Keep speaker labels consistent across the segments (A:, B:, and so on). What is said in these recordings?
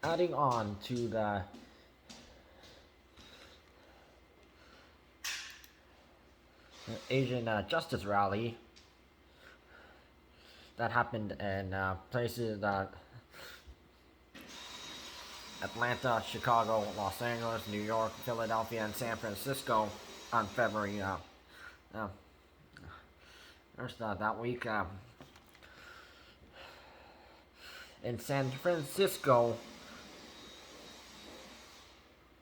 A: adding on to the Asian Justice Rally that happened in places Atlanta, Chicago, Los Angeles, New York, Philadelphia, and San Francisco on February first that week. In San Francisco,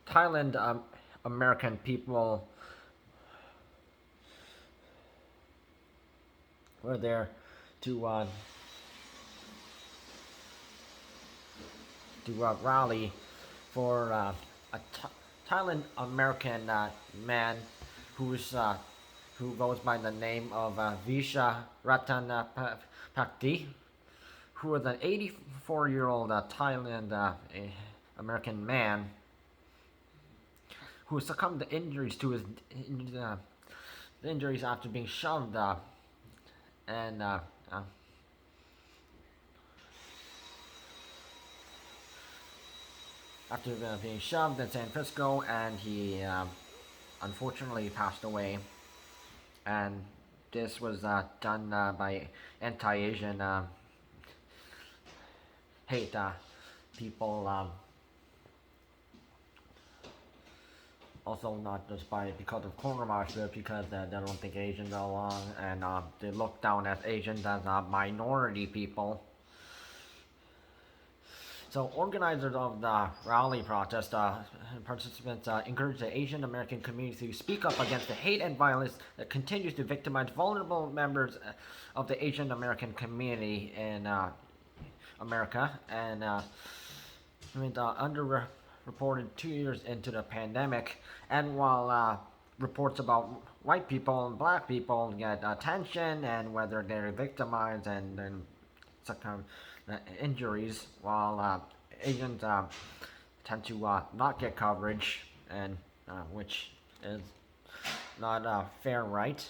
A: Thailand American people were there to rally for a Thailand American man who's who goes by the name of Vicha Ratanapakdee, who was an 84-year-old Thailand American man who succumbed to injuries to his injuries after being shoved and after being shoved in San Francisco, and he unfortunately passed away. And this was done by anti-Asian hate people. Also, not just because of coronavirus, but because they don't think Asians belong, and they look down at Asians as minority people. So organizers of the rally protest participants encouraged the Asian American community to speak up against the hate and violence that continues to victimize vulnerable members of the Asian American community in America. And underreported 2 years into the pandemic, and while reports about white people and black people get attention, and whether they're victimized and succumb injuries, while Asians tend to not get coverage, and which is not fair, right?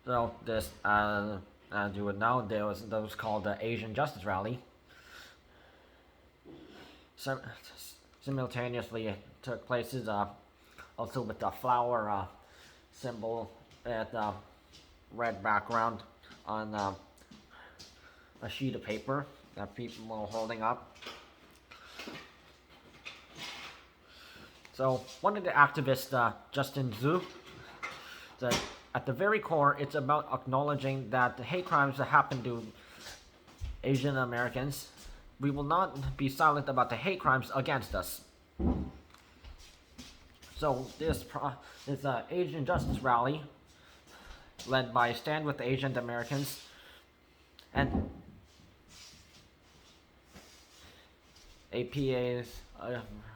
A: So this, as you would know, there was called the Asian Justice Rally. Simultaneously took places also with the flower symbol at red background on a sheet of paper that people were holding up. So one of the activists, Justin Zhu, said, at the very core, it's about acknowledging that the hate crimes that happen to Asian Americans, we will not be silent about the hate crimes against us. So this Asian Justice Rally, led by Stand with Asian Americans and APAs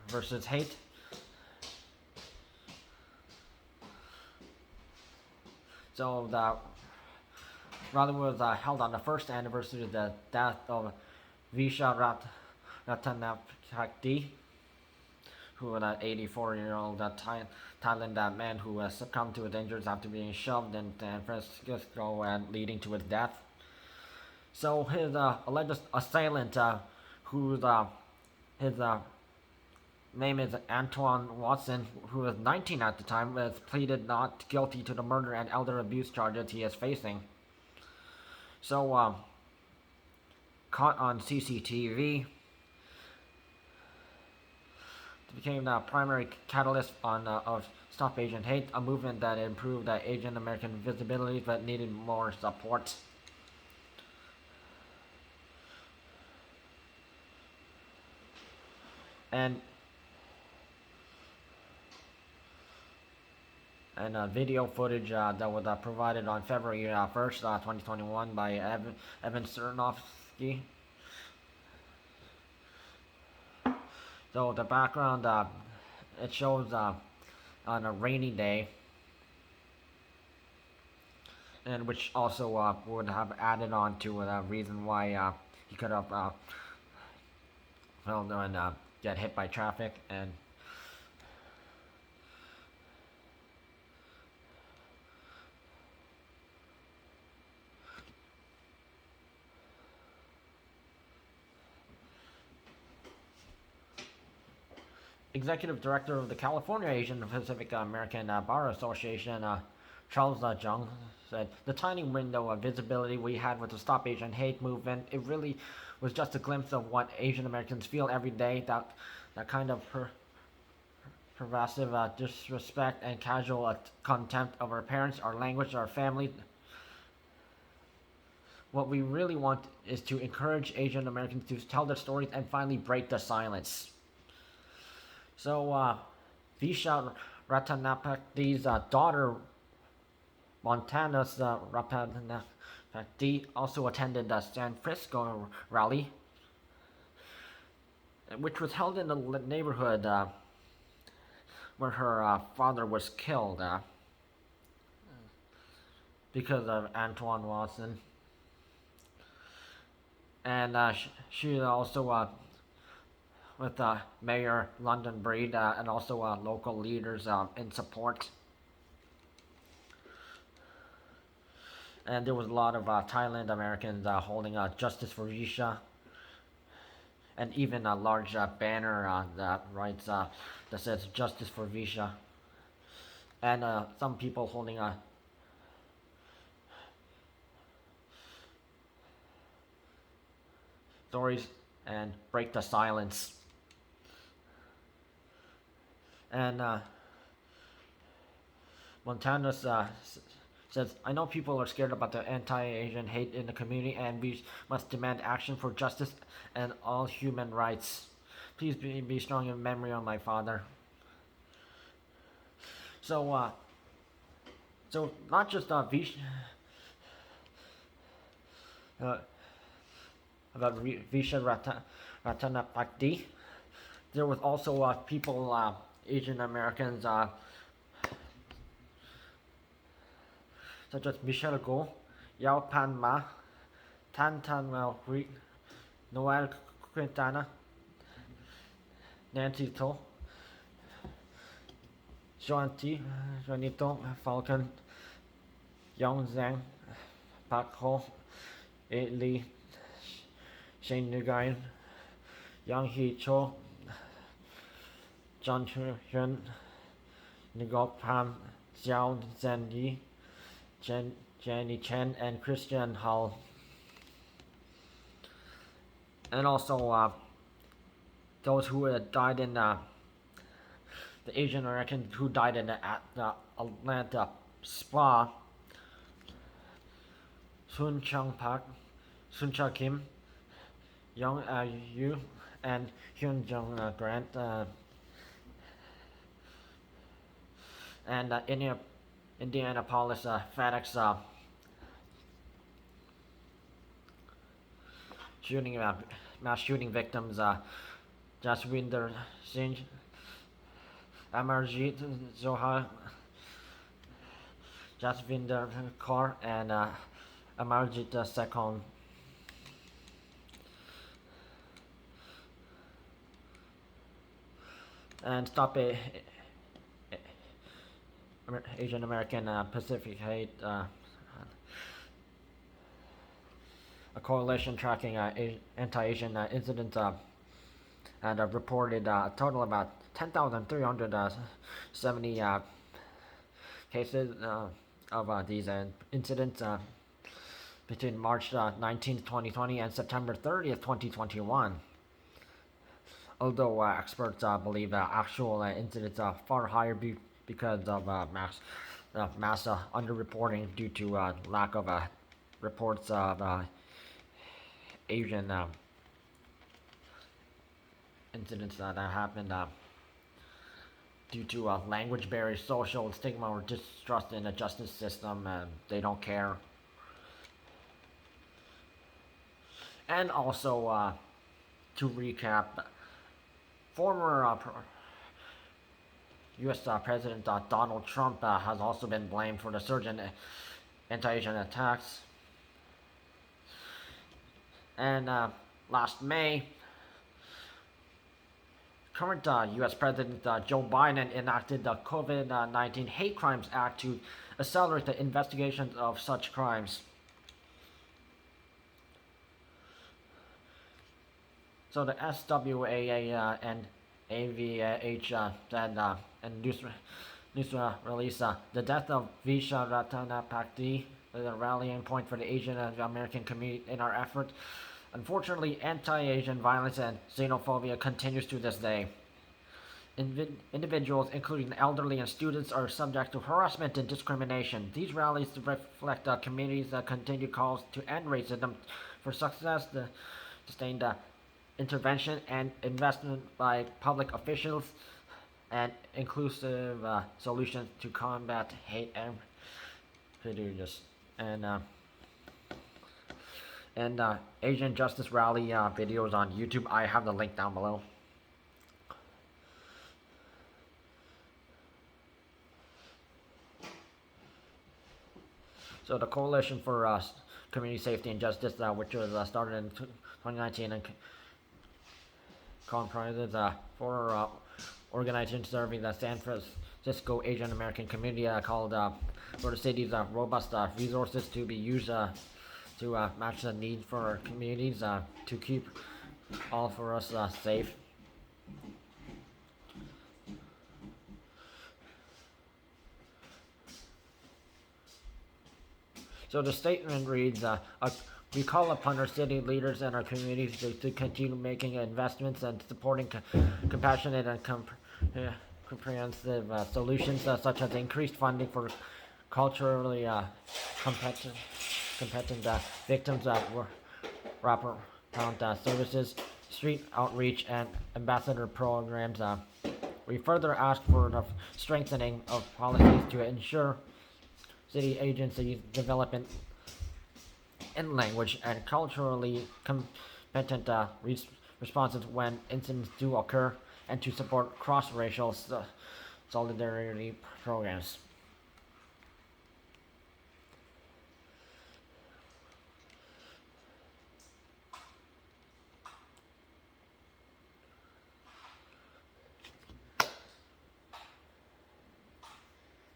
A: versus hate. So the rally was held on the first anniversary of the death of Vicha Ratanapakdee, who was an 84-year-old Thailand man who succumbed to his injuries after being shoved in San Francisco and leading to his death. So his alleged assailant, his name is Antoine Watson, who was 19 at the time, was pleaded not guilty to the murder and elder abuse charges he is facing. So, caught on CCTV, it became the primary catalyst of Stop Asian Hate, a movement that improved Asian American visibility but needed more support. And video footage that was provided on February 1st, 2021 by Evan Cernovsky. So the background, it shows on a rainy day, and which also would have added on to the reason why he could have fell and get hit by traffic. And Executive Director of the California Asian Pacific American Bar Association, Charles Jung, said the tiny window of visibility we had with the Stop Asian Hate movement, it really was just a glimpse of what Asian Americans feel every day. That kind of pervasive disrespect and casual contempt of our parents, our language, our family. What we really want is to encourage Asian Americans to tell their stories and finally break the silence. So, Vicha Ratanapakdee's daughter, Montana's Ratanapakdee, also attended the San Francisco rally, which was held in the neighborhood where her father was killed because of Antoine Watson. And she also with Mayor London Breed and also local leaders in support. And there was a lot of Thailand Americans holding Justice for Vicha, and even a large banner that writes that says Justice for Vicha, and some people holding stories and break the silence. And Montana says, I know people are scared about the anti-Asian hate in the community, and we must demand action for justice and all human rights. Please be strong in memory of my father. So, so not just Vicha Ratanapakdee, there was also people, Asian Americans, such as Michelle Go, Yao Pan Ma, Tan Tan Hui, Noel Quintana, Nancy To, Juanito Falcon, Yong Zhang, Park Ho, A Lee, Shane Nguyen, Yang Hee Cho, John Hyun, Ngok Pham, Xiao Zhen Yi, Jenny Chen, and Christian Hull. And also those who died in the Asian Americans who died in the Atlanta SwAA, Sun Chung Park, Sun Cha Kim, Young Yu, and Hyun Jung Grant, and Indianapolis FedEx shooting mass shooting victims, Jaswinder Singh, Amarjit Zohar, Jasvinder Kaur, and Amarjit Sekon. And Stop Asian American Pacific Hate, a coalition tracking anti-Asian incidents, and reported a total of about 10,370 cases of these incidents between March 19th, 2020 and September 30th, 2021. Although experts believe actual incidents are far higher because of mass underreporting due to lack of reports of Asian incidents that happened due to language barriers, social stigma, or distrust in the justice system. They don't care. And also, to recap, former U.S. President Donald Trump has also been blamed for the surge in anti-Asian attacks. And last May, current U.S. President Joe Biden enacted the COVID-19 Hate Crimes Act to accelerate the investigation of such crimes. So the SwAA and AVH said in news release, the death of Vicha Ratanapakdee is a rallying point for the Asian and American community in our effort. Unfortunately, anti-Asian violence and xenophobia continues to this day. Individuals, including the elderly and students, are subject to harassment and discrimination. These rallies reflect the community's continued calls to end racism. For success, the sustained intervention and investment by public officials and inclusive solutions to combat hate and prejudice. And Asian Justice Rally videos on YouTube. I have the link down below. So the Coalition for Community Safety and Justice, which was started in 2019 and comprises four organizations serving the San Francisco Asian American community, called for the city's robust resources to be used to match the need for our communities, to keep all for us safe. So the statement reads, we call upon our city leaders and our communities to continue making investments and supporting compassionate and comprehensive solutions, such as increased funding for culturally competent victims wraparound services, street outreach, and ambassador programs. We further ask for the strengthening of policies to ensure city agencies development in language and culturally competent responses when incidents do occur, and to support cross-racial solidarity programs.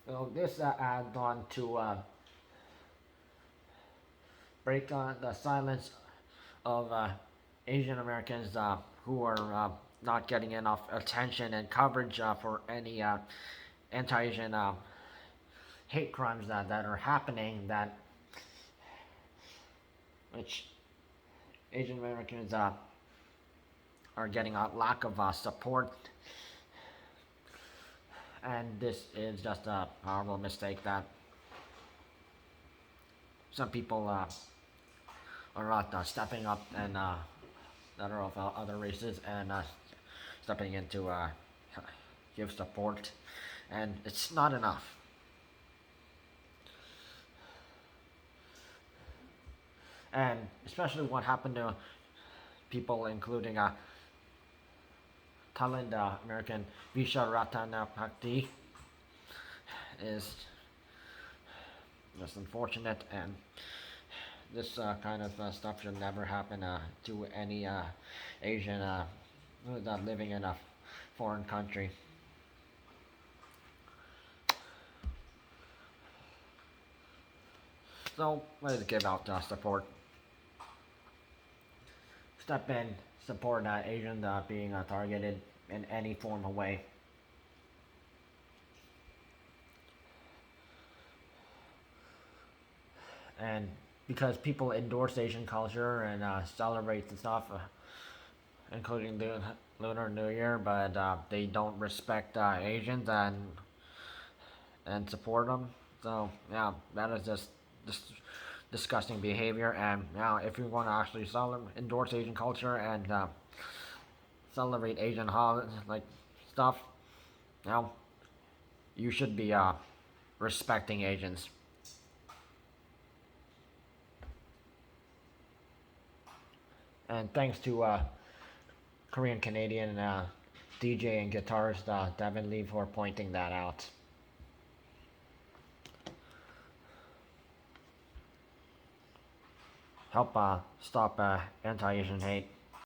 A: So this adds on to break on the silence of Asian Americans who are not getting enough attention and coverage for any anti-Asian hate crimes that are happening, that which Asian Americans are getting a lack of support. And this is just a horrible mistake that some people are not stepping up, and that are of other races, and stepping in to give support, and it's not enough. And especially what happened to people, including Thailand American Vicha Ratanapakdee, is just unfortunate, and this kind of stuff should never happen to any Asian who's not living in a foreign country. So let's give out support. Step in, support Asians being targeted in any form of way. And because people endorse Asian culture and celebrate the stuff, including the Lunar New Year, but they don't respect Asians and support them. So yeah, that is just disgusting behavior. And now, if you want to actually endorse Asian culture and celebrate Asian holidays like stuff, now you should be respecting Asians. And thanks to Korean Canadian DJ and guitarist Devin Lee for pointing that out. Help stop anti-Asian hate.